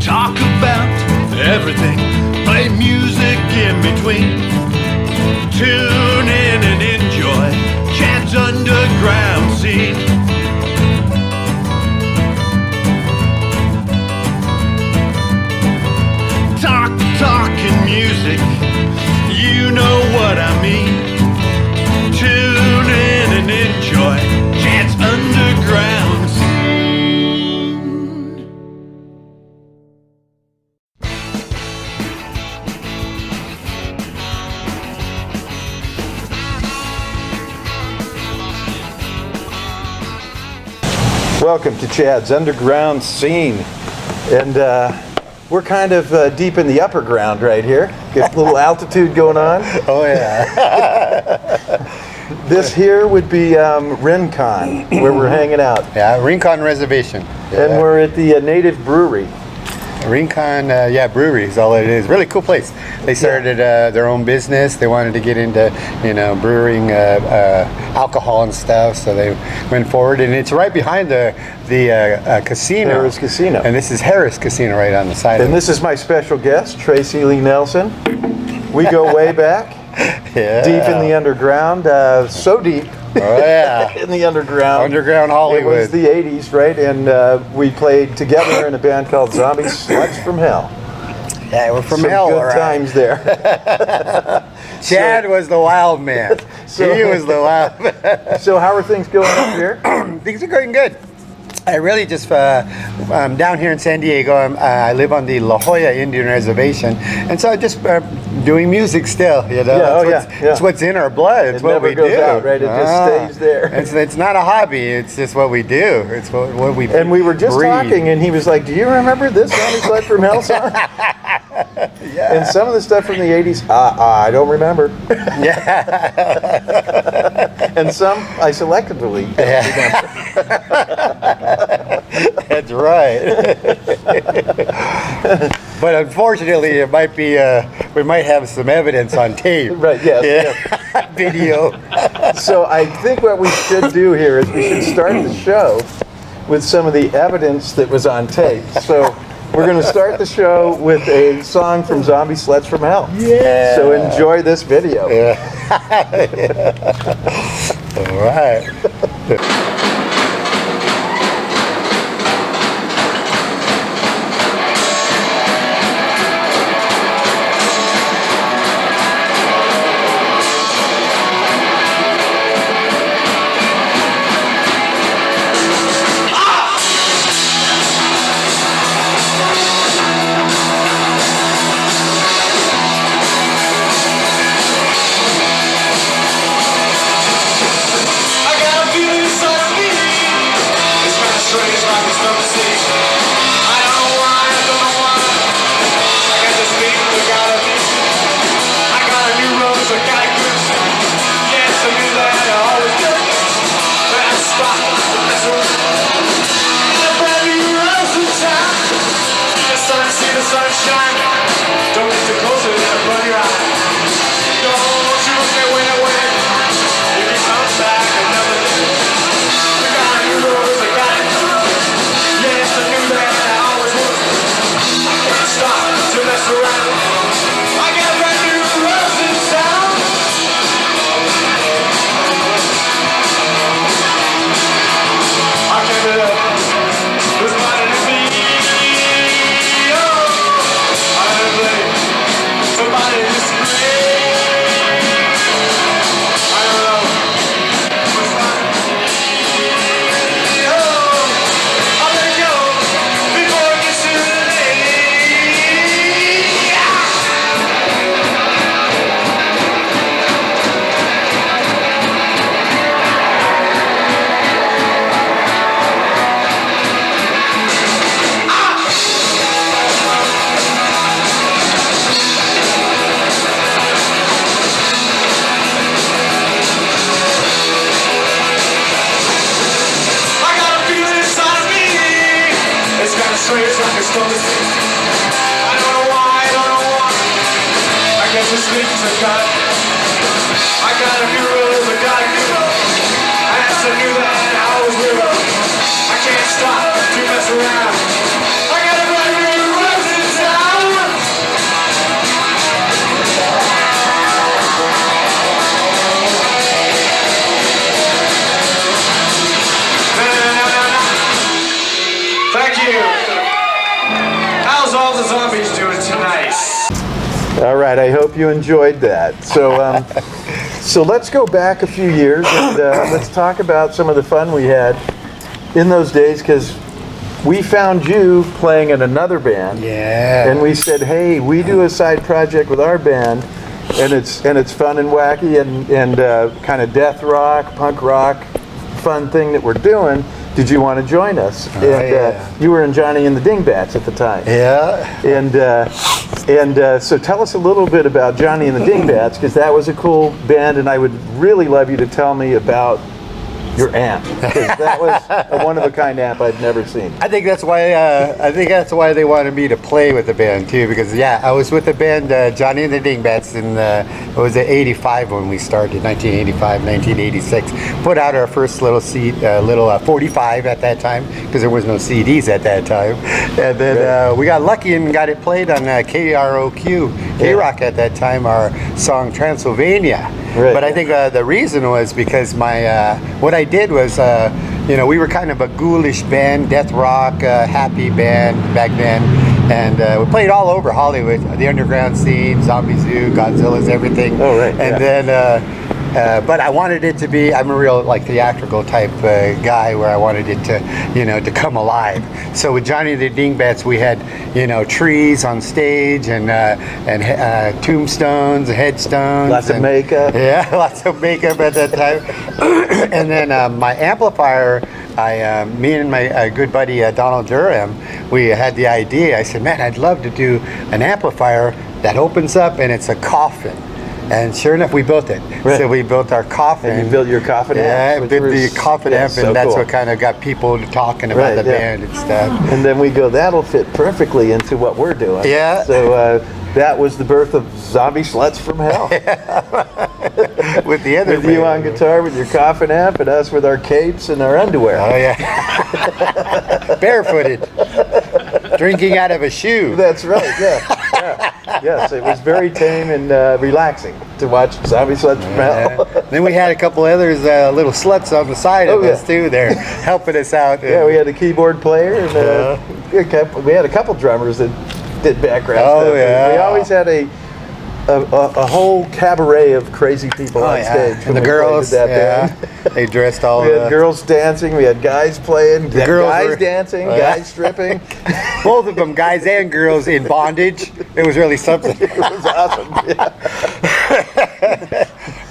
Talk about everything, play music in between. Tune in and enjoy Chad's underground scene. Talking music, you know what I mean. Tune in and enjoy Chad's underground scene. Welcome to Chad's underground scene, and we're kind of deep in the upper ground right here. Get a little altitude going on. Oh yeah. This here would be Rincon, where we're hanging out. Yeah, Rincon Reservation. Yeah. And we're at the Native Brewery. Rincon, brewery is all it is. Really cool place. They started their own business. They wanted to get into, brewing alcohol and stuff. So they went forward, and it's right behind the casino. Harris Casino. And this is Harris Casino right on the side. And this is my special guest, Tracy Lee Nelson. We go way back, deep in the underground, so deep. Oh yeah, in the underground Hollywood. It was the 80s, right? And we played together in a band called Zombie Sluts from Hell. Yeah, we're from Some hell. Good right. times there. Chad was the wild man. He was the wild man. So how are things going up here? Things are going good. I really just, I'm down here in San Diego. I live on the La Jolla Indian Reservation, and so I just doing music still. It's what's in our blood. It's what we do. It never goes out, right? It just stays there. It's not a hobby. It's just what we do. It's what we. And we were just breathe. talking, and he was like, "Do you remember this Zombie Slut from Hell song?" Yeah. And some of the stuff from the 80s, I don't remember. Yeah. And some I selectively don't remember. That's right. But unfortunately, it might be. We might have some evidence on tape. Right. Yes. Yeah. Video. So I think what we should do here is we should start the show with some of the evidence that was on tape. So we're going to start the show with a song from Zombie Sluts from Hell. Yeah. So enjoy this video. Yeah. All right. I can't stop to mess around. I got a brand new All right, I hope you enjoyed that. So let's go back a few years and let's talk about some of the fun we had in those days, because we found you playing in another band. Yeah. And we said, hey, we do a side project with our band, and it's fun and wacky and kind of death rock, punk rock, fun thing that we're doing. Did you want to join us? You were in Johnny and the Dingbats at the time. Yeah. And so tell us a little bit about Johnny and the Dingbats, because that was a cool band, and I would really love you to tell me about your amp, because that was a one-of-a-kind amp I'd never seen. I think that's why they wanted me to play with the band too, because I was with the band Johnny and the Dingbats in it was at '85 when we started, 1985, 1986. Put out our first little 45 at that time, because there was no CDs at that time, and then we got lucky and got it played on KROQ, K-Rock at that time, our song Transylvania. Right. But I think the reason was because what I did was, we were kind of a ghoulish band, death rock, happy band back then, and we played all over Hollywood, the underground scene, Zombie Zoo, Godzilla's, everything. Oh, right. And then, but I wanted it to be, I'm a real theatrical type guy, where I wanted it to, to come alive. So with Johnny and the Dingbats, we had, trees on stage and tombstones, headstones. Lots of makeup. Yeah, lots of makeup at that time. And then my amplifier, me and my good buddy Donald Durham, we had the idea. I said, man, I'd love to do an amplifier that opens up and it's a coffin. And sure enough, we built it. Right. So we built our coffin. And you built your coffin amp? Yeah, we did the coffin amp, so and that's cool. what kind of got people talking about the band and stuff. And then we go, that'll fit perfectly into what we're doing. Yeah. So that was the birth of Zombie Sluts from Hell. With the other With you on guitar with your coffin amp, and us with our capes and our underwear. Oh, yeah. Barefooted. Drinking out of a shoe. That's right, Yes, it was very tame and relaxing to watch Zombie Sluts from Hell. Then we had a couple others, little sluts on the side of us too. They're helping us out. Yeah, we had a keyboard player, and we had a couple drummers that did background stuff. Yeah. We always had a whole cabaret of crazy people on stage. And the girls, they dressed all. We had girls dancing. We had guys playing. The girls guys were dancing. Guys stripping. Both of them, guys and girls, in bondage. It was really something. It was awesome. Yeah.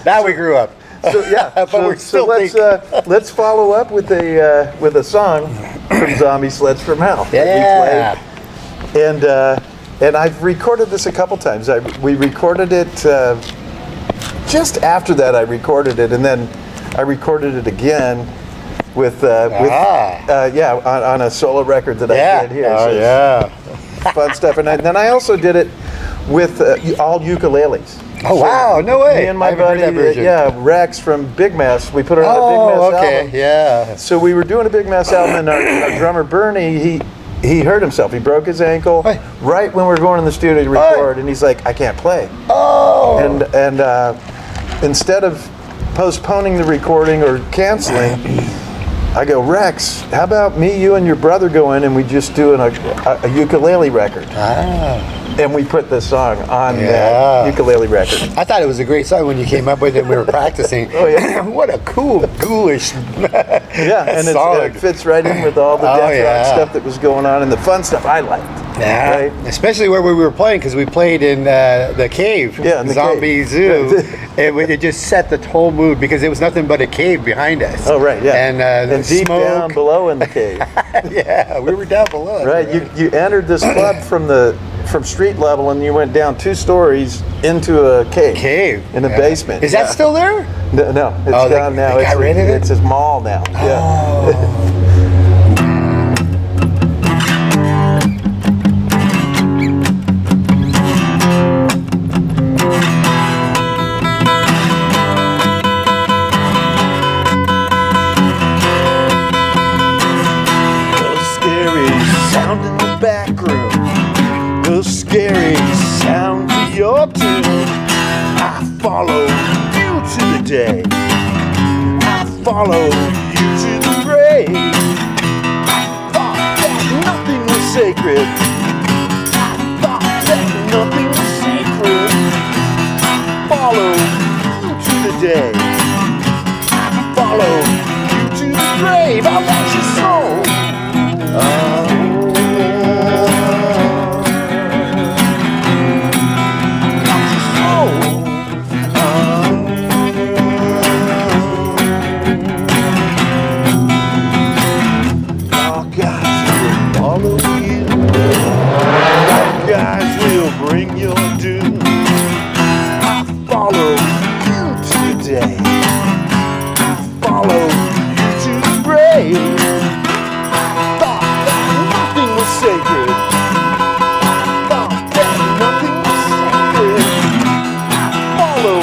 Now we grew up. So But we're still let's follow up with a song from Zombie Sluts from Hell. Yeah. That we played. And I've recorded this a couple times. We recorded it just after that. I recorded it, and then I recorded it again with on a solo record that I did here. So fun stuff. And then I also did it with all ukuleles. Oh, wow, no way. Me and my buddy, Rex from Big Mess, we put it on a Big Mess album. Yeah. So we were doing a Big Mess album, and our drummer Bernie, he hurt himself. He broke his ankle right when we were going in the studio to record, and he's like, I can't play. Oh. And instead of postponing the recording or canceling, I go, Rex, how about me, you, and your brother go in and we just do a ukulele record? And we put this song on that ukulele record. I thought it was a great song when you came up with it and we were practicing. What a cool, ghoulish and song. it fits right in with all the death rock stuff that was going on and the fun stuff I liked. Yeah, right? Especially where we were playing, because we played in the cave, in the Zombie Zoo. It just set the whole mood, because it was nothing but a cave behind us. Oh, right, yeah. And the deep smoke. down below in the cave. Yeah, we were down below. Right, you entered this club from street level, and you went down 2 stories into a cave in the basement. Is that still there? No, it's gone now. They got rid of it? It's a mall now. Yeah. Scary sound to your tune. I follow you to the day. I follow you to the grave. I thought that nothing was sacred. I thought that nothing was sacred. day. Follow you to the grave. I want your soul. Bring your doom. I follow you to the day. I follow you to the grave. I thought that nothing was sacred. I thought that nothing was sacred. I follow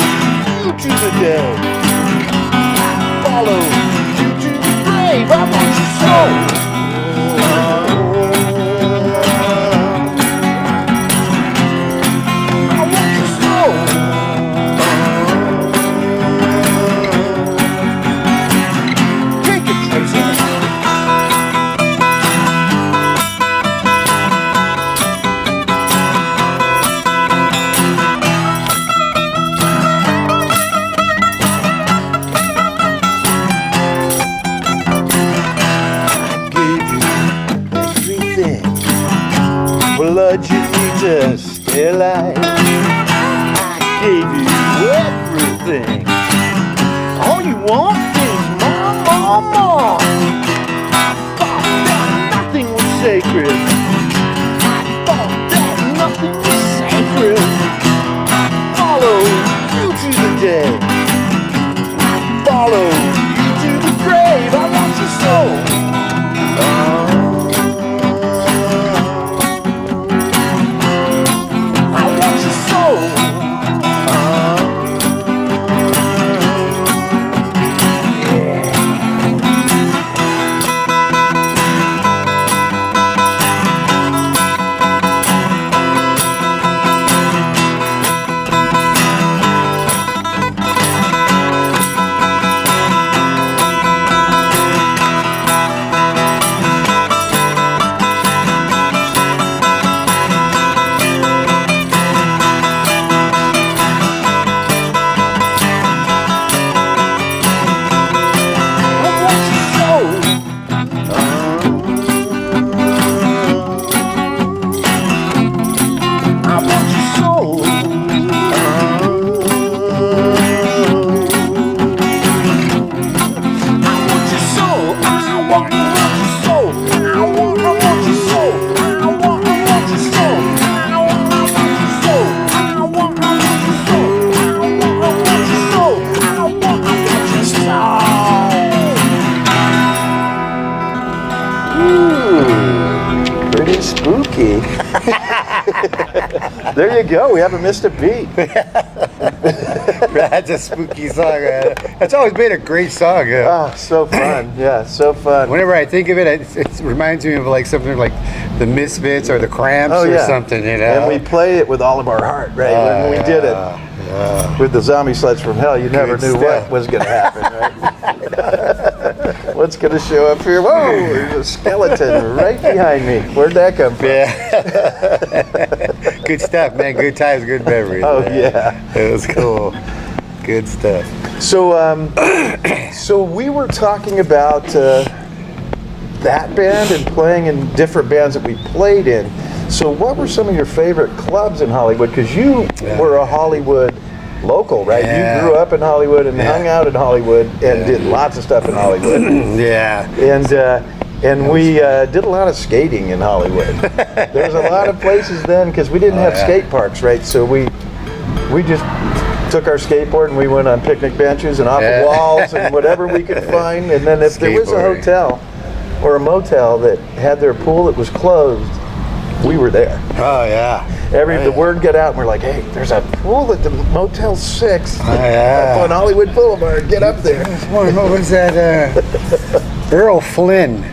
you to the day. I follow you to the grave. I want your soul. Blood you need to stay alive. I gave you everything. All you want is more, more, more. I thought that nothing was sacred. I thought that nothing was sacred. I follow you to the day. I follow you to the grave. I want your soul. Spooky. There you go. We haven't missed a beat. That's a spooky song. That's always been a great song. Oh, so fun. Yeah, so fun. Whenever I think of it, it reminds me of like something like the Misfits or the Cramps or something, you know. And we played it with all of our heart, right? When we did it with the Zombie Sleds from Hell, you never knew what was going to happen, right? What's going to show up here? Whoa, there's a skeleton right behind me. Where'd that come from? Yeah. Good stuff, man. Good times, good memories. Oh, man. yeah. It was cool. Good stuff. So, so we were talking about that band and playing in different bands that we played in. So what were some of your favorite clubs in Hollywood? Because you were a Hollywood local, right? Yeah. You grew up in Hollywood and hung out in Hollywood and did lots of stuff in Hollywood. And we did a lot of skating in Hollywood. There was a lot of places then because we didn't have skate parks, right? So we just took our skateboard and we went on picnic benches and off the walls and whatever we could find. And then if there was a hotel or a motel that had their pool that was closed, we were there. Oh yeah. The word got out and we're like, hey, there's a pool at the Motel 6 up on Hollywood Boulevard. Get up there. What was that? Earl Flynn,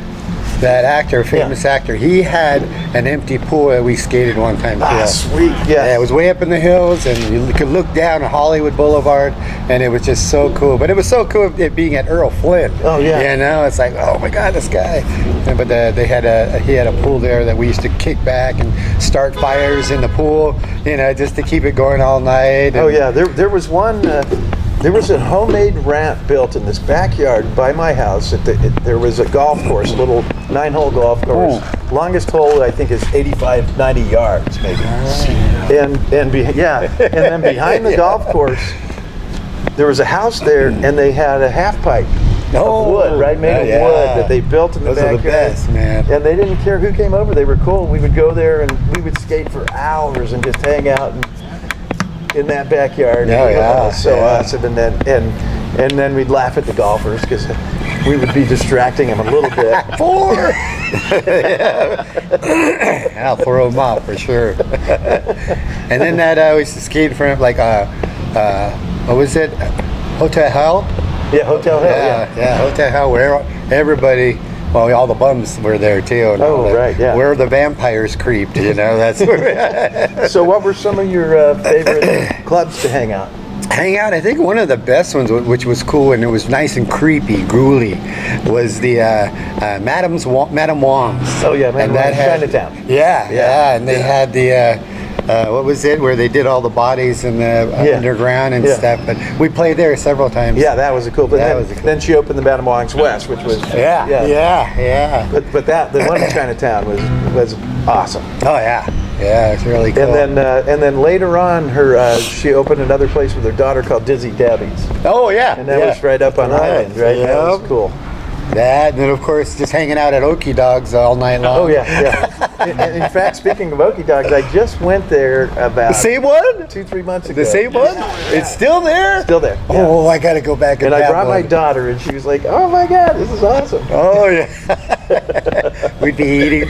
that actor, famous actor. He had an empty pool that we skated one time. Sweet. Yeah. It was way up in the hills, and you could look down at Hollywood Boulevard, and it was just so cool. But it was so cool it being at Earl Flynn. Oh yeah. You know, it's like, oh my God, this guy. But he had a pool there that we used to kick back and start fires in the pool, you know, just to keep it going all night. Oh yeah. There was one. there was a homemade ramp built in this backyard by my house. There was a golf course, a little 9-hole golf course. Longest hole I think is 85, 90 yards maybe. And then behind the golf course, there was a house there, and they had a half pipe of wood, right, made of wood that they built in the backyard. Those are the best, man. And they didn't care who came over; they were cool. We would go there and we would skate for hours and just hang out in that backyard. Oh, It yeah, was so awesome. And then we'd laugh at the golfers because we would be distracting them a little bit. I'll throw them off for sure. And then that I was skating for like what was it? Hotel Hell? Yeah, Hotel Hell. Yeah, Hotel Hell, where everybody, well, all the bums were there too. And where the vampires creeped, that's where. So what were some of your favorite clubs to hang out? Hang out, I think one of the best ones, which was cool and it was nice and creepy, ghouly, was the Madam Wong's. Oh yeah, and that had Chinatown. Yeah, and they had the what was it, where they did all the bodies in the underground and stuff. But we played there several times. Yeah, that was a cool. But then she opened the Madam Wong's West, which was yeah. But the one in Chinatown was awesome. Oh yeah, it's really cool. And then later on, she opened another place with her daughter called Dizzy Debbie's. Oh yeah, and that was right up on Highland, right? Yep. That was cool. That, and then of course just hanging out at Okie Dogs all night long. Oh yeah. In fact, speaking of Okie Dogs, I just went there about the same one 2-3 months ago. The same one? It's still there? Still there. Yeah. Oh, I gotta go back and I brought my daughter, and she was like, "Oh my God, this is awesome." Oh yeah. We'd be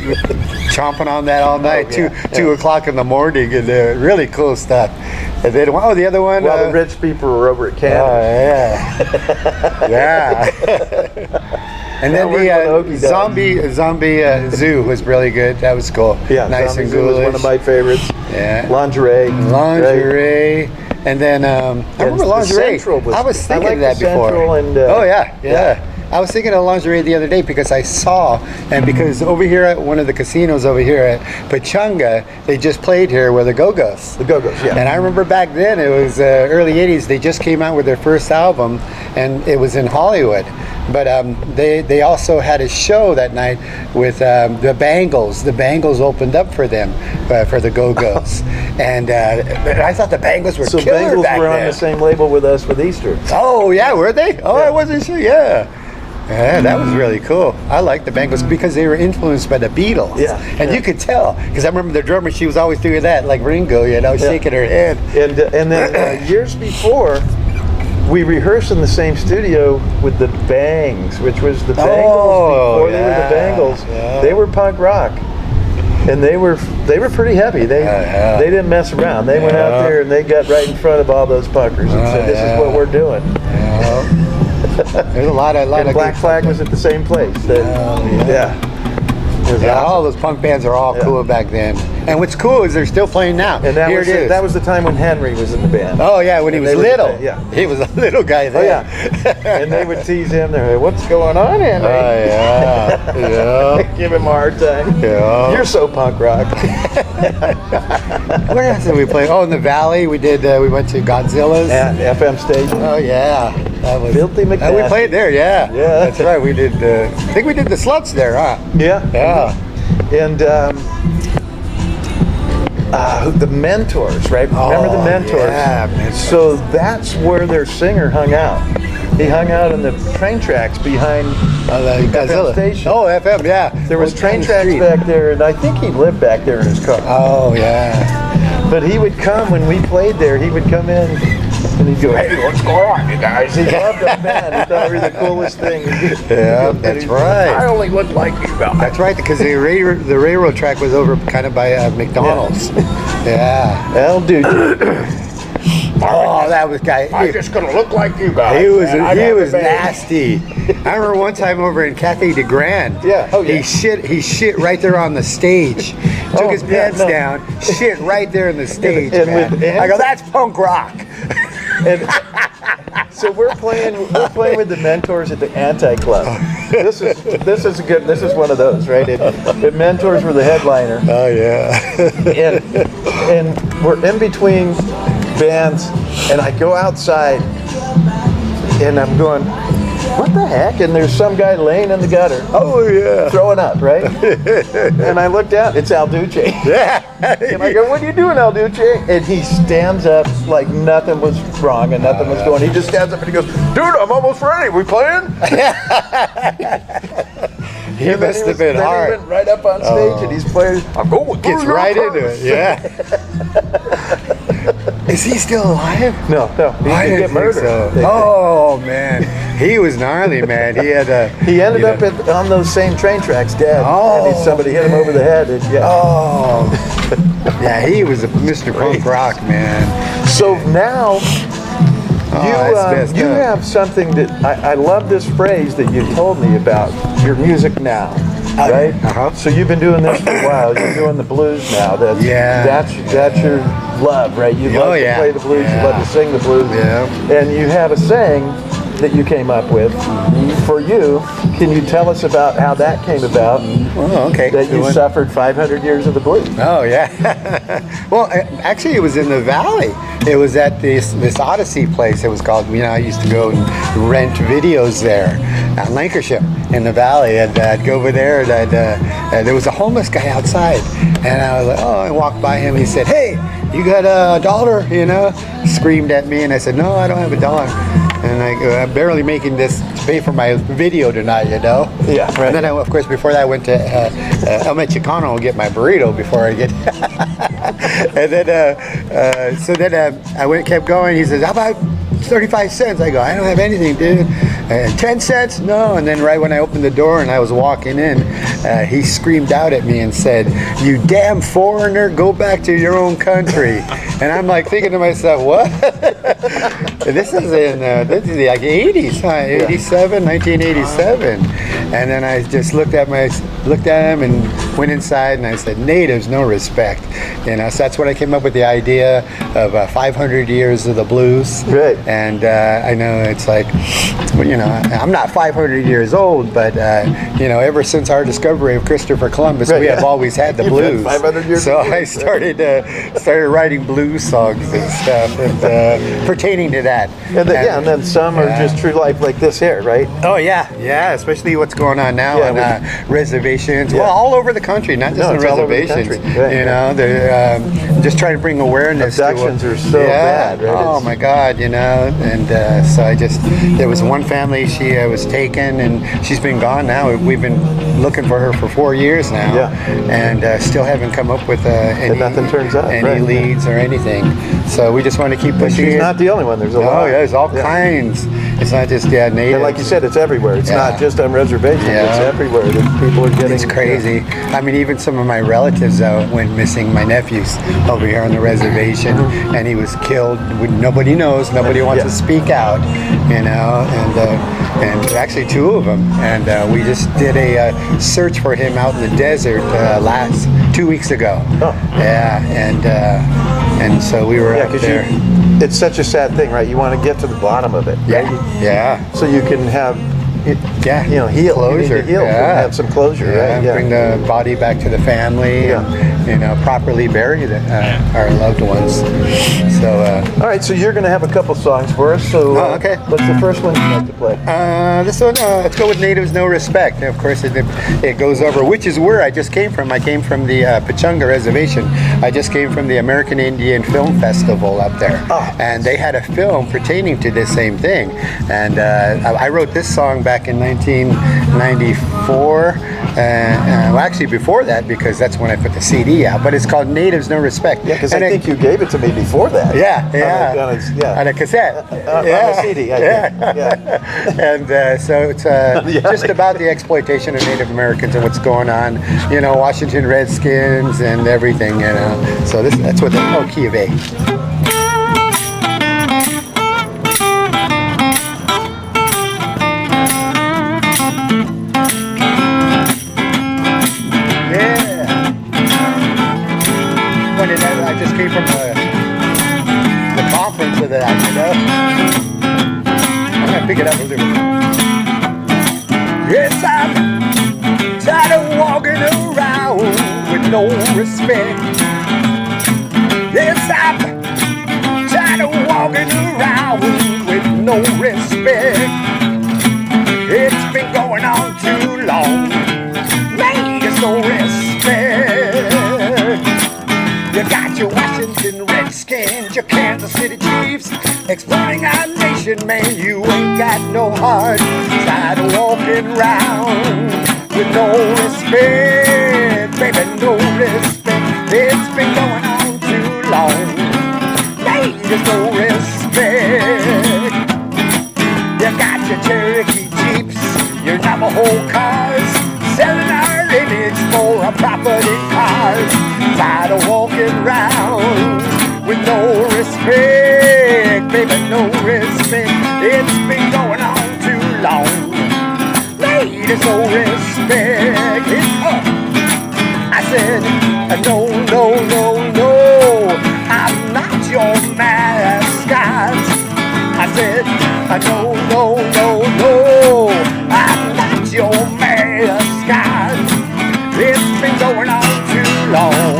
chomping on that all night, 2 o'clock in the morning, and really cool stuff. And then the other one. Well, the rich people were over at Canada. Oh yeah. And then the zombie zoo was really good. That was cool. Yeah, nice Zombie and Zoo was ghoulish. one of my favorites. Yeah. Lingerie. Right? And then I remember lingerie. I was thinking of that before. Oh yeah. I was thinking of lingerie the other day because I saw, and because over here at one of the casinos over here at Pachanga, they just played here with the Go-Go's. The Go-Go's, yeah. And I remember back then, it was early 80s, they just came out with their first album, and it was in Hollywood. But they also had a show that night with the Bangles. The Bangles opened up for them, for the Go-Go's. And I thought the Bangles were killer Bangles back were on then. the same label with us with Easter. Oh, yeah, were they? Oh, I wasn't sure, yeah, that was really cool. I liked the Bangles because they were influenced by the Beatles. Yeah. And you could tell, because I remember the drummer, she was always doing that, like Ringo, shaking her head. And then years before, we rehearsed in the same studio with the Bangs, which was the Bangles before they were the Bangles. Yeah. They were punk rock, and they were pretty heavy. They didn't mess around. They went out there and they got right in front of all those punkers and said, "This is what we're doing." There's a lot of Black Flag was at the same place. All those punk bands are all cool back then. And what's cool is they're still playing now. And that was the time when Henry was in the band. Oh yeah, when he was little. He was a little guy then. Oh yeah. And they would tease him. They're like, "What's going on, Henry?" Oh yeah. Give him a hard time. Yeah. You're so punk rock. Where else did we play? Oh, in the Valley, we did. We went to Godzilla's FM station. Oh yeah, that was Filthy McNasty. we played there. Yeah. That's right. We did. I think we did the Sluts there, huh? Yeah. And the Mentors, right? Remember the Mentors? Yeah, Mentors. So that's where their singer hung out. He hung out in the train tracks behind the FM station. Oh, FM, yeah. There was train tracks back there, and I think he lived back there in his car. Oh, yeah. But he would come when we played there. He would come in and he'd go, "Hey, what's going on, you guys?" He loved our band. He thought we were the coolest thing. Yeah, that's right. "I only look like you guys." That's right, because the railroad track was over kind of by McDonald's. Yeah. That'll do. Oh, that was guy. I'm just gonna look like you guys. He was nasty. I remember one time over in Cathay de Grand. Yeah. Oh yeah. He shit right there on the stage. Took his pants down, shit right there in the stage. I go, "That's punk rock." And so we're playing with the Mentors at the Anti Club. This is one of those, right? The Mentors were the headliner. Oh yeah. And we're in between bands, and I go outside and I'm going, what the heck? And there's some guy laying in the gutter. Oh yeah. Throwing up, right? And I looked out, it's Al Duce. Yeah. And I go, what are you doing, Al Duce? And he stands up like nothing was wrong and nothing was going. He just stands up and he goes, dude, I'm almost ready. We playing? He must have been He hard. went right up on stage and he's playing. I'm going. Gets right into it. Yeah. Is he still alive? No, he I didn't didn't get think murdered. so. Oh man, he was gnarly, man. He had a. He ended up on those same train tracks dead. Oh, and somebody hit him over the head. And, yeah. Oh. Yeah, he was a Mr. Punk Rock, man. So now that's you have something that I love this phrase that you told me about your music now, right? Uh-huh. So you've been doing this for a while. You're doing the blues now. That's your love, right? You love to play the blues. Yeah. You love to sing the blues. Yeah. And you have a saying that you came up with for you. Can you tell us about how that came about? Oh, okay. That you suffered 500 years of the blues. Oh yeah. Well, actually, it was in the valley. It was at this Odyssey place. It was called. I used to go and rent videos there at Lancashire in the valley, and I'd go over there. And there was a homeless guy outside, and I was like, oh, I walked by him. He said, "Hey, you got $1?" Screamed at me, and I said, "No, I don't have $1." And I'm barely making this to pay for my video tonight, Yeah, right. And then, of course, before that, I went to El Mexicano to get my burrito before I get. And then, I kept going. He says, "How about 35 cents?" I go, "I don't have anything, dude." 10 cents? No. And then right when I opened the door and I was walking in, he screamed out at me and said, "You damn foreigner, go back to your own country." And I'm like thinking to myself, what? This is like 80s, huh? 87, 1987. And then I just looked at him and went inside and I said, "Natives, no respect." So that's when I came up with the idea of 500 years of the blues. Right. And I know it's like, I'm not 500 years old, but ever since our discovery of Christopher Columbus, we have always had the blues. 500 years so of blues, I started writing blues songs and stuff, and pertaining to that. And then some are just true life, like this here, right? Oh yeah, especially what's going on now on reservations. Yeah. Well, all over the country, not just on it's all over the reservations. country. Right. They're just trying to bring awareness. Abductions are so bad, right? Oh my God, and so there was one family, she was taken, and she's been gone now. We've been looking for her for 4 years now, and still haven't come up with nothing turns up, any leads or anything. So we just want to keep pushing. She's not the only one. There's a lot. Oh yeah, there's all kinds. It's not just native. And like you said, it's everywhere. It's not just on reservations. It's everywhere that people are getting. It's crazy. I mean, even some of my relatives went missing. My nephew's over here on the reservation, and he was killed. Nobody knows. Nobody wants to speak out. And actually 2 of them. And we just did a search for him out in the desert 2 weeks ago. Oh. Yeah, and so we were out there. It's such a sad thing, right? You want to get to the bottom of it. Yeah. Yeah. So you can have heal. Closure. You need to heal. Have some closure, right? Yeah. Bring the body back to the family and properly bury our loved ones. So all right, so you're going to have a couple songs for us. So okay. What's the first one you'd like to play? This one, let's go with Natives No Respect. Of course, it goes over, which is where I just came from. I came from the Pechanga Reservation. I just came from the American Indian Film Festival up there. Oh. And they had a film pertaining to this same thing. And I wrote this song back in 1994. Well, actually before that, because that's when I put the CD out. But it's called Natives No Respect. Yeah, because I think you gave it to me before that. Yeah. On a cassette. On a CD, I think. And so it's just about the exploitation of Native Americans and what's going on, Washington Redskins and everything, So that's what the key of A. I just came from the conference of that, I'm gonna pick it up a little. Yes, I'm tired of walking around with no respect. Yes, I'm tired of walking around with no respect. respect. It's been going on too long. Made us no respect. You got your Washington Redskins, your Kansas City Chiefs, exploring our nation, man. You ain't got no heart. Tired of walking round with no respect, baby, no respect. It's been going on too long. Made us no respect. You got your Cherokee Jeeps, your Navajo cars, selling our image for a profit in cars. Tired of walking around with no respect, baby, no respect. It's been going on too long. Made us no respect. It's up. I said, no, no, no, no, I'm not your mascot. I said, no, no, no, no, I'm not your mascot. It's been going on too long.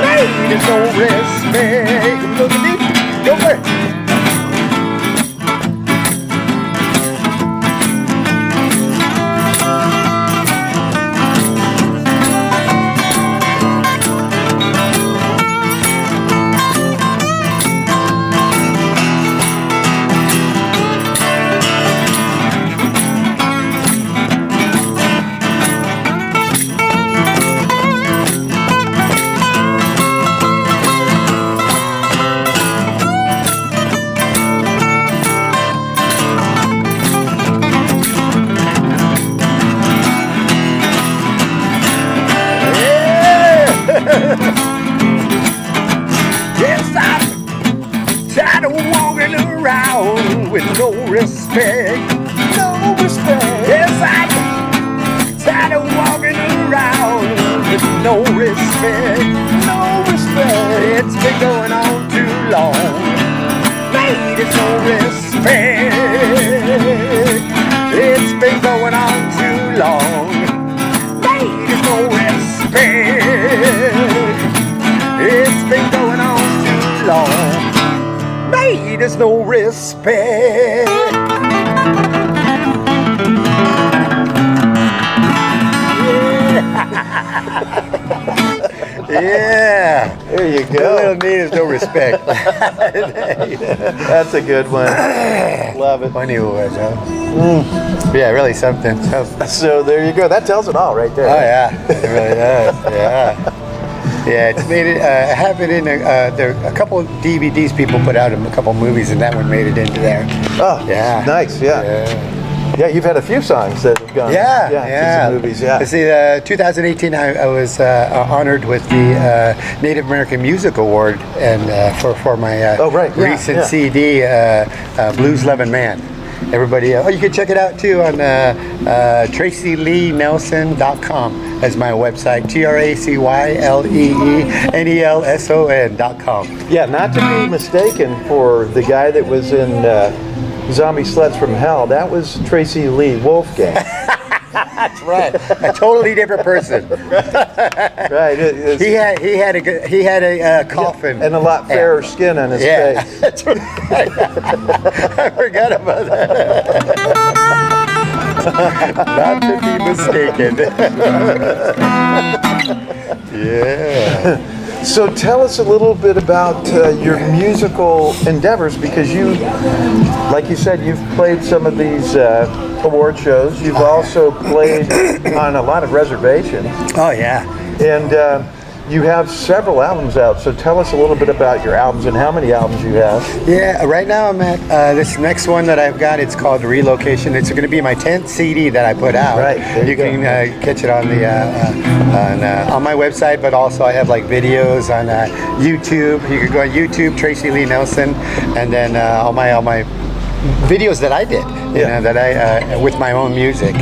Made us no respect. Look at me, go for it. Yes, I'm tired of walking around with no respect. No respect. Yes, I'm tired of walking around with no respect. No respect. It's been going on too long. Made us no respect. It's been going on too long. Made us no respect. It's been going on too long. Made us no respect. Yeah. There you The go. little need is no respect. That's a good one. Love it. Funny it was, huh? Yeah, really something. So there you go. That tells it all right there. Oh yeah, it really does. Yeah. Yeah, it's made it. I have it in there are a couple of DVDs people put out, a couple of movies, and that one made it into there. Oh, Yeah. nice. Yeah, you've had a few songs that have gone. Yeah, to some movies. Yeah. See, 2018, I was honored with the Native American Music Award, and for my Oh, right, yeah, recent yeah. CD, Blues Lovin' Man. Everybody, you can check it out too on TracyLeeNelson.com as my website, TracyLeeNelson.com. Yeah, not to be mistaken for the guy that was in Zombie Sluts from Hell. That was Tracy Lee Wolfgang. That's right, a totally different person. Right. He had a coffin and a lot fairer skin on his face. That's right. I forgot about that. Not to be mistaken. Yeah. So tell us a little bit about your musical endeavors, because you, like you said, you've played some of these award shows. You've also played on a lot of reservations. Oh yeah. And you have several albums out, so tell us a little bit about your albums and how many albums you have. Yeah, right now I'm at this next one that I've got. It's called Relocation. It's going to be my 10th CD that I put out. Right, there you go. can catch it on the on my website, but also I have like videos on YouTube. You can go on YouTube, Tracy Lee Nelson, and then all my videos that I did, you know, that I with my own music.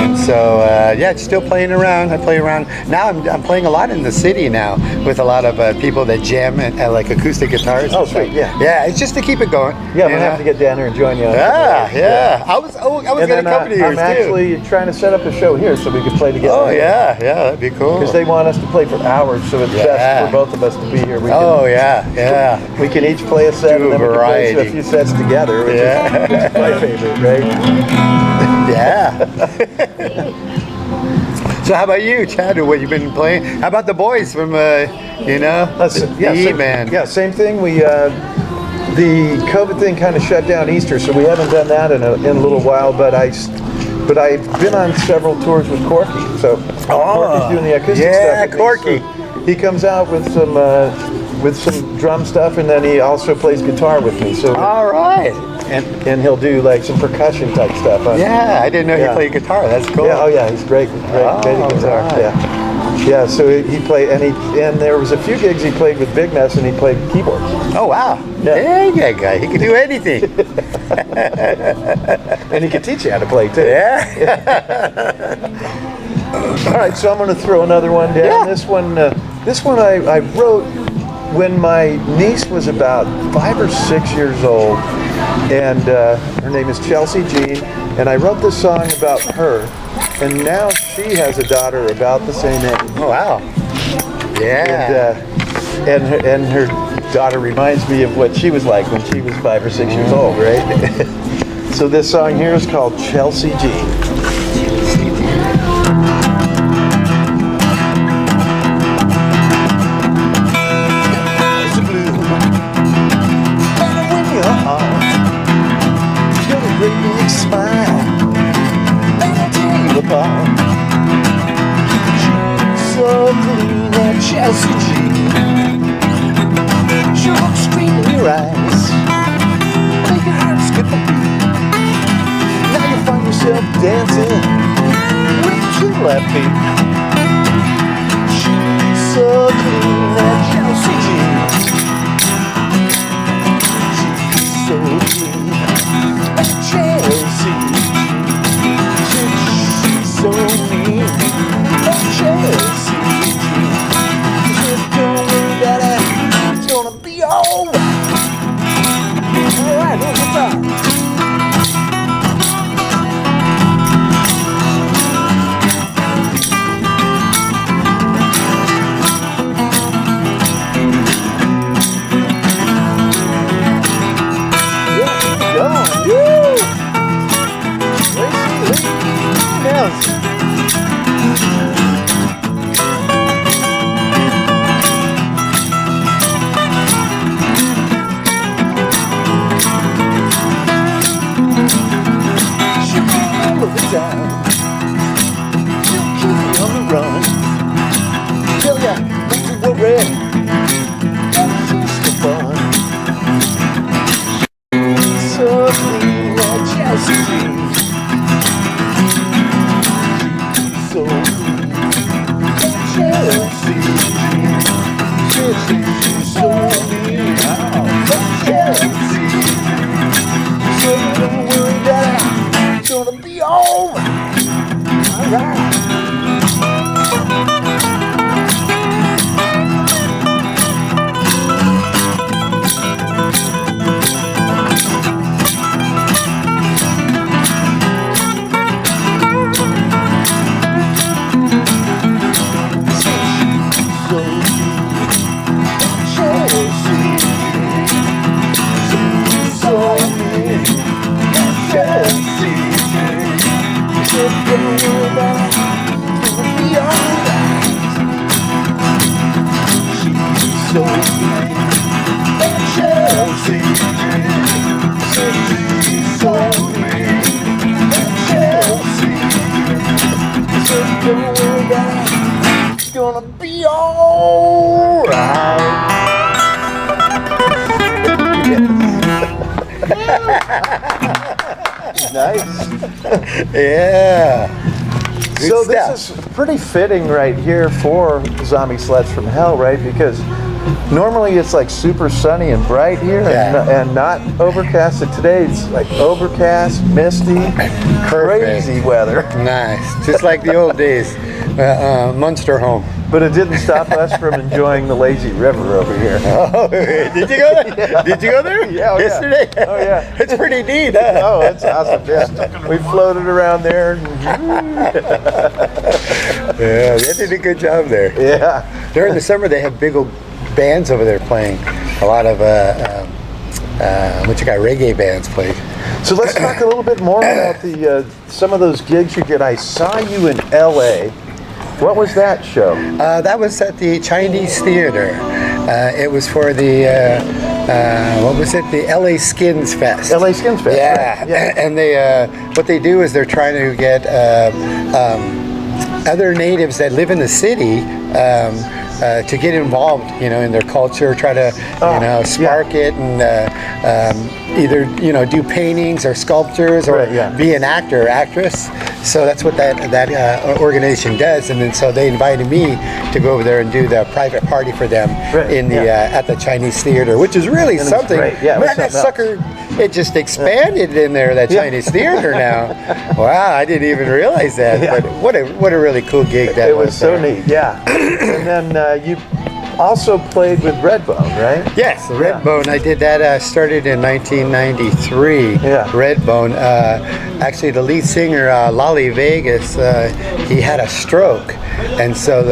And so yeah, still playing around. I play around now. I'm playing a lot in the city now with a lot of people that jam at like acoustic guitars. Oh, sweet, yeah. Yeah, it's just to keep it going. Yeah, I'm gonna have to get down here and join you. Yeah. I was And gonna then come to yours I'm actually trying to set up a show here so we can play together. Oh yeah, that'd be cool. Because they want us to play for hours, so it's best for both of us to be here. We we can each play a set, Do and then we can play variety. a few sets together, which is my favorite, right? Yeah. So how about you, Chad? What you been playing? How about the boys from the same, band? Yeah, same thing. We the COVID thing kind of shut down Easter, so we haven't done that in a little while. But I've been on several tours with Corky. So Corky's doing the acoustic stuff. Yeah, Corky. So he comes out with some drum stuff, and then he also plays guitar with me. So All right. and he'll do like some percussion type stuff. Yeah, I didn't know Yeah. he played guitar. That's cool. Yeah, oh yeah, he's great at guitar. right. Yeah, so he played, and there was a few gigs he played with Big Mess, and he played keyboards. Oh wow. Yeah. Yeah, that guy. He can do anything. And he can teach you how to play too. Yeah. All right, so I'm going to throw another one down. Yeah. This one I wrote when my niece was about 5 or 6 years old, and her name is Chelsea Jean, and I wrote this song about her, and now she has a daughter about the same age. Oh wow. Yeah. And her daughter reminds me of what she was like when she was 5 or 6 years old, right? So this song here is called Chelsea Jean. Smile, and I'll tear you apart. So clean, that Chelsea Jean. She looks straight in your eyes, make your heart skip a beat. Now you find yourself dancing with your left feet. She's so clean, that Chelsea Jean. She's so clean. Chelsea, she's so mean. Oh, Chelsea, just don't worry about it. It's gonna be alright. Alright, what's the time? Gonna be alright. Nice. Yeah. So this is pretty fitting right here for Zombie Sleds from Hell, right? Because normally it's like super sunny and bright here, and not overcast. So today it's like overcast, misty, crazy weather. Nice, just like the old days, Munster home. But it didn't stop us from enjoying the lazy river over here. Oh, did you go there? Yeah. Did you go there? Yeah, yesterday? Oh yeah, It's pretty neat, huh? Oh, it's awesome. Yeah. We floated around there. Yeah, they did a good job there. Yeah. During the summer, they have big old bands over there playing. A lot of reggae bands played. So let's talk a little bit more about the some of those gigs you get. I saw you in L.A. What was that show? That was at the Chinese Theater. It was for the what was it? The LA Skins Fest. LA Skins Fest. Yeah, Right. Yeah. And they what they do is they're trying to get other natives that live in the city to get involved, in their culture, try to, spark it, and either, do paintings or sculptures, or be an actor or actress. So that's what that organization does, and then so they invited me to go over there and do the private party for them in the at the Chinese Theater, which is really something. Yeah, man, that sucker, it just expanded in there, that Chinese Theater now. Wow, I didn't even realize that. But what a really cool gig that was. It was so neat, yeah. And then you also played with Redbone, right? Yes, Redbone. I did that. Started in 1993. Yeah. Redbone. Actually, the lead singer, Lolly Vegas, he had a stroke, and so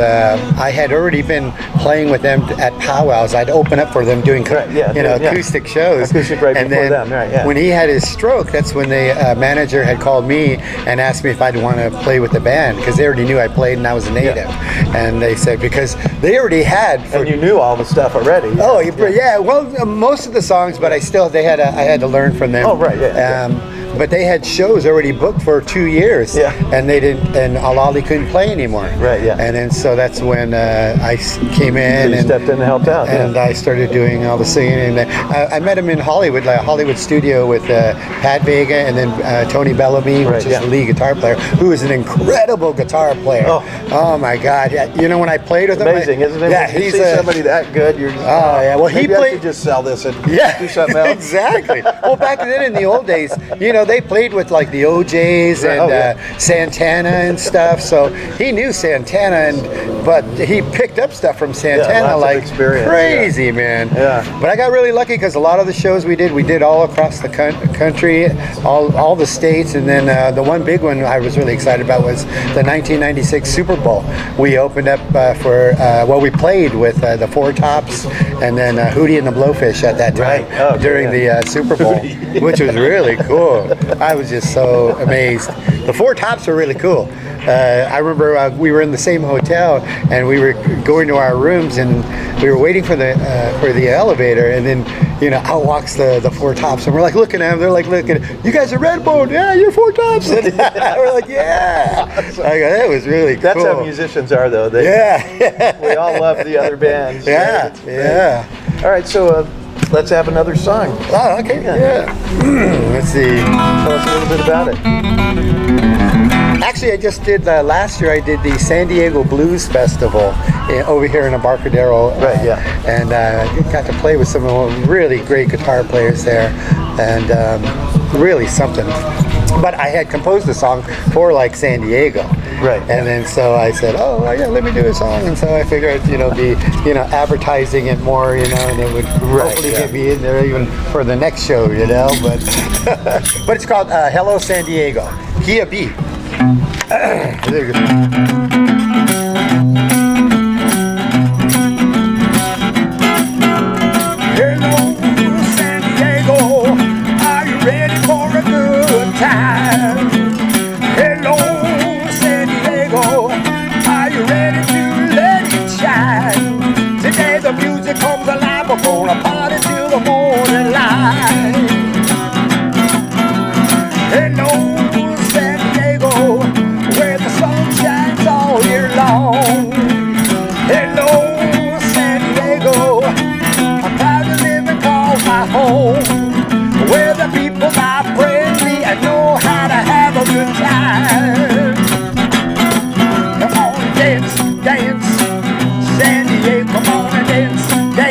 I had already been playing with them at powwows. I'd open up for them doing, acoustic shows. Acoustic right and before then them, right? Yeah. When he had his stroke, that's when the manager had called me and asked me if I'd want to play with the band, because they already knew I played and I was a native. And they said because they already had. And you knew all the stuff already. Oh, yeah. Well, most of the songs, but I had to learn from them. Oh, right, yeah. But they had shows already booked for 2 years. Yeah. And they didn't, and Alali couldn't play anymore. Right, yeah. And then so that's when I came in and stepped in and helped out. And I started doing all the singing. And I met him in Hollywood, like a Hollywood studio with Pat Vega and then Tony Bellamy, which is the lead guitar player, who is an incredible guitar player. Oh my God! When I played with him, amazing, isn't it? Yeah, when you he's see somebody that good. You're just, Well, he maybe played. I could just sell this and do something else. Exactly. Well, back then in the old days, they played with like the OJs and Santana and stuff. So he knew Santana, but he picked up stuff from Santana like crazy, man. Yeah. But I got really lucky because a lot of the shows we did all across the country, all the states, and then the one big one I was really excited about was the 1996 Super Bowl. We opened up we played with the Four Tops and then Hootie and the Blowfish at that time during the Super Bowl, which was really cool. I was just so amazed. The Four Tops were really cool. I remember we were in the same hotel and we were going to our rooms and we were waiting for the elevator, and then out walks the Four Tops, and we're like looking at them. They're like looking, you guys are Redbone, yeah, you're Four Tops. And we're like, yeah. That was really cool. That's how musicians are, though. We all love the other bands. Yeah. All right, so let's have another song. Oh, okay. Yeah. Let's see. Tell us a little bit about it. Actually, I just did last year. I did the San Diego Blues Festival over here in Embarcadero. And got to play with some really great guitar players there, and really something. But I had composed a song for like San Diego. Right. And then so I said, let me do a song. And so I figured, be advertising it more, and it would hopefully get me in there even for the next show, But but it's called Hello San Diego. Key of B. There you go. Hello, San Diego. Are you ready for a good time? Hello, San Diego. Are you ready to let it shine? Today the music comes alive. We're gonna party till the morning light. Hello, San Diego, where the sun shines all year long. Hello, San Diego, I'm proud to live and call my home, where the people are friendly and know how to have a good time. Come on and dance, dance, San Diego, come on and dance, dance.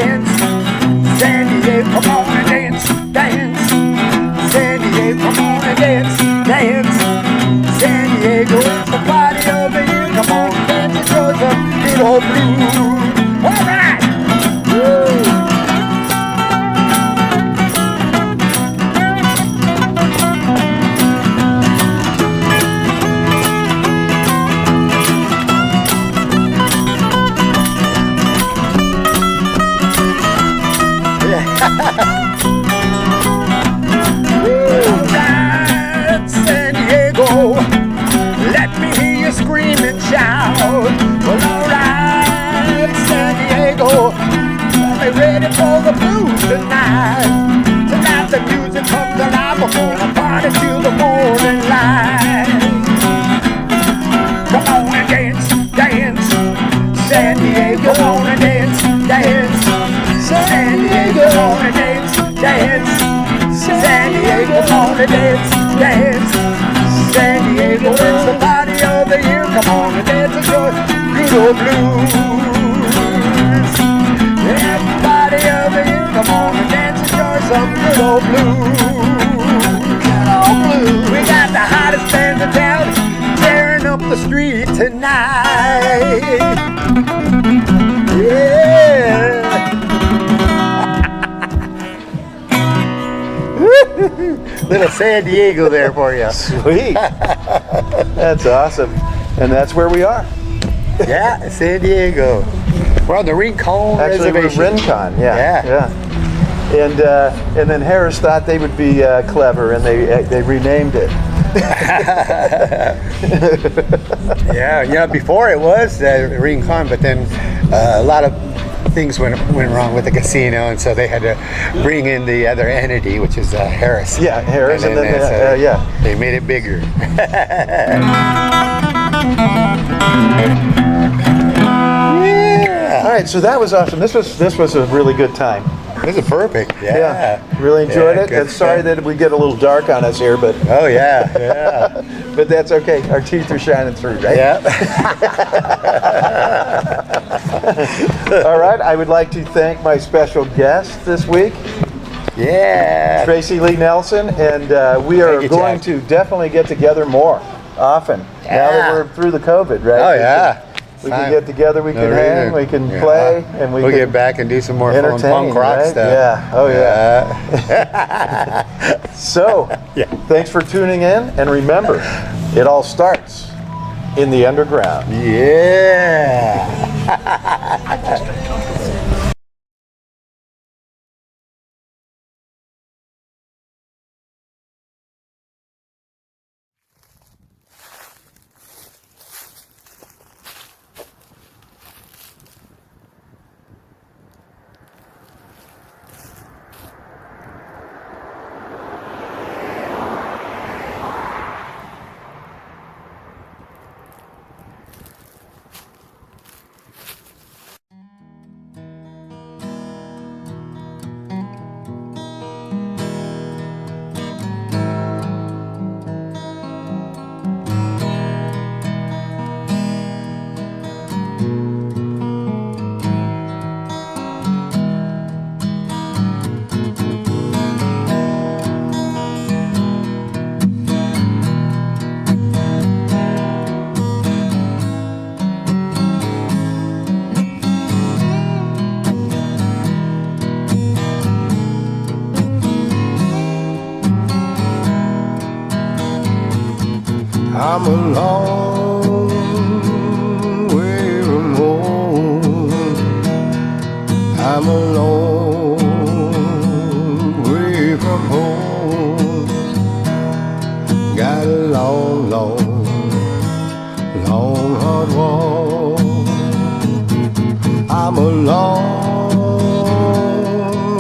shout. Well, alright, San Diego, are we ready for the blues tonight? Tonight the music comes alive, we're gonna party till the morning light. Come on and dance, dance, San Diego, come on and dance, dance, San Diego, come on and dance, dance, San Diego, come on and dance, dance, San Diego, it's the party of the year, come on and dance and joy, good old blues. Yeah, party of the year, come on and dance and enjoy some good old blues. Good old blues. We got the hottest band in town, tearing up the street tonight. Yeah. Little San Diego there for you. Sweet. That's awesome. And that's where we are. Yeah, San Diego. We're on the Rincon Actually, we're Reservation. Rincon, yeah. And then Harris thought they would be clever, and they renamed it. Yeah, before it was Rincon, but then a lot of things went wrong with the casino, and so they had to bring in the other entity, which is Harris. Yeah, Harris, and then yeah, they made it bigger. Yeah. All right, so that was awesome. This was a really good time. This is perfect. Yeah. Really enjoyed it. good And sorry stuff. that we get a little dark on us here, but Oh yeah. but that's okay. Our teeth are shining through, right? Yeah. All right. I would like to thank my special guest this week, Yeah. Tracy Lee Nelson, and we are Thank you, going Jack. to definitely get together more often. Now that Yeah. we're through the COVID, right? Oh yeah. We can get together, we can hang, we can play, and we we'll can get back and do some more entertain, fun punk rock right? stuff. Yeah. Oh yeah. Yeah. So, Yeah. thanks for tuning in, and remember, it all starts in the underground. Yeah. I'm a long way from home. I'm a long way from home. Got a long, long, long hard walk. I'm a long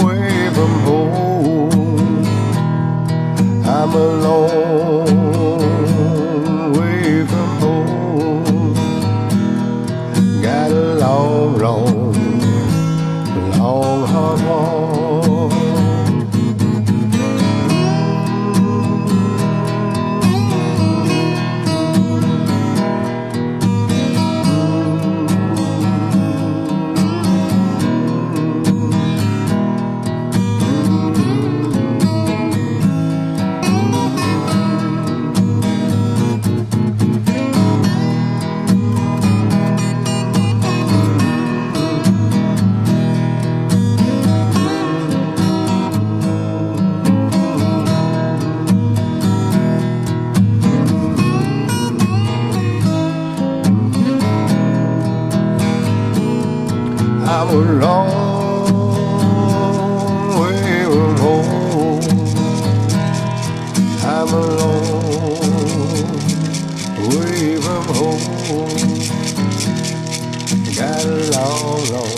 way from home. I'm a long way from home. Got a long, long, long hard walk. I'm a long way from home. I'm a long way from home. Got a long, long,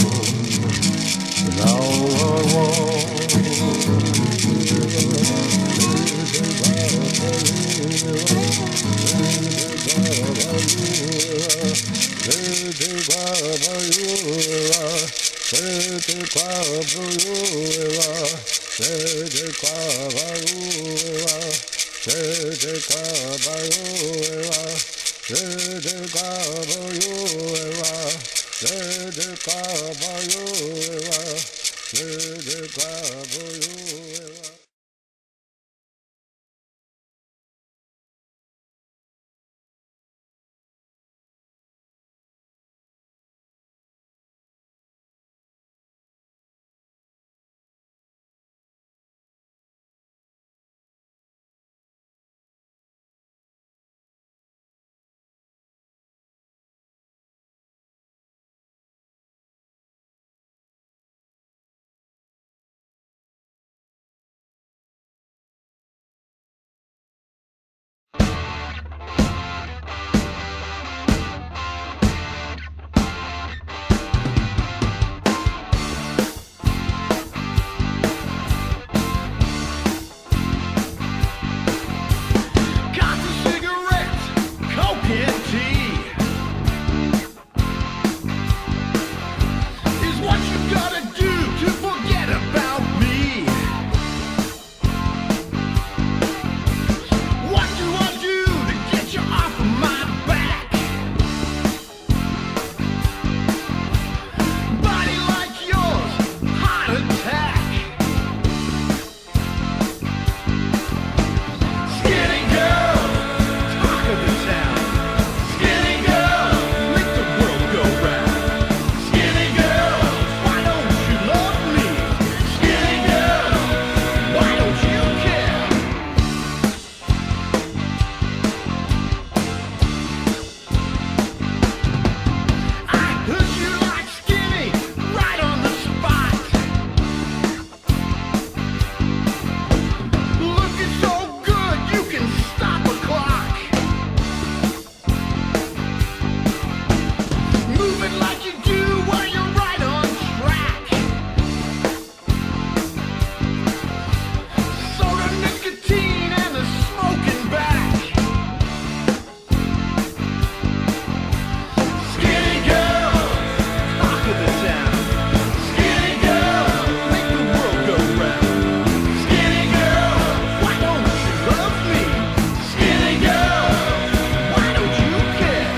Got the cigarettes, coke and tea is what you gotta do to forget about me. What do I do to get you off of my back? Body like yours, heart attack. Skinny girl, talk of the town. Skinny girl, make the world go round. Skinny girl, why don't you love me? Skinny girl, why don't you care? I heard you like skinny, right on the spot. Looking so good, you can stop a clock. Moving like you do while you're right on track. Soda, nicotine, and a smoking back. Skinny girl, talk of the town. Skinny girl, make the world go round. Skinny girl, why don't you love me? Skinny girl, why don't you care?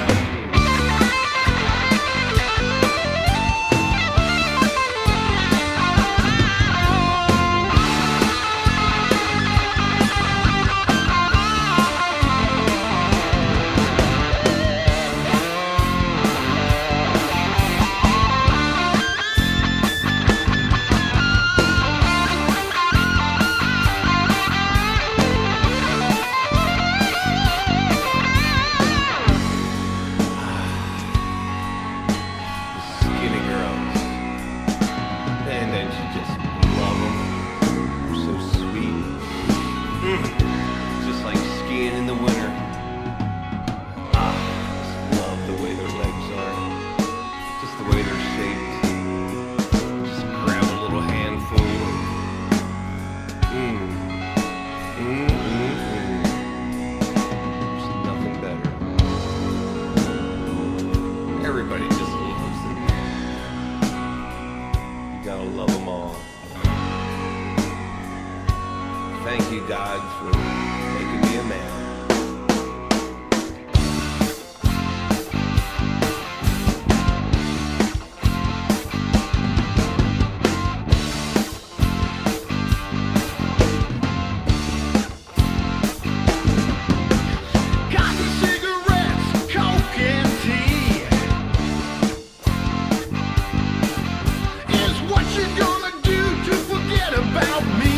Skinny girls. And then you just love them. They're so sweet. Just like skiing in the winter. Just love the way their legs are. Just the way they're shaped. Just grab a little handful. There's nothing better. Everybody just loves them. You gotta love them all. Thank you, God, for making me a man. Got the cigarettes, coke and tea is what you're gonna do to forget about me.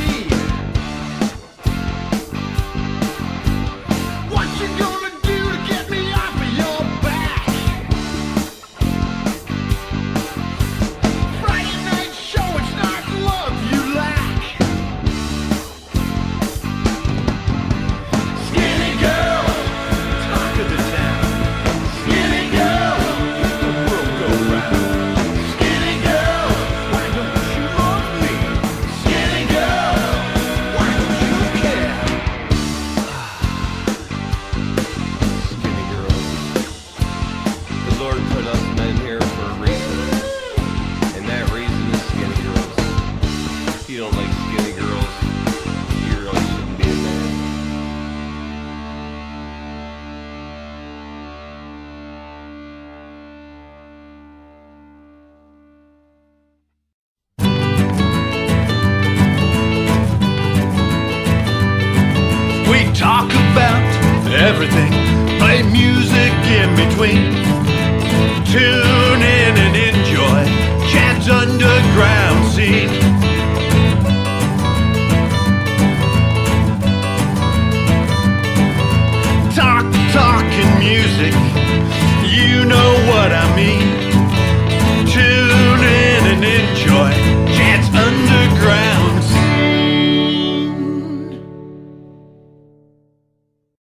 Lord put us men here for a reason, and that reason is skinny girls. If you don't like skinny girls, you really shouldn't be a man. We talk about everything, play music in between. Tune in and enjoy Chad's underground scene.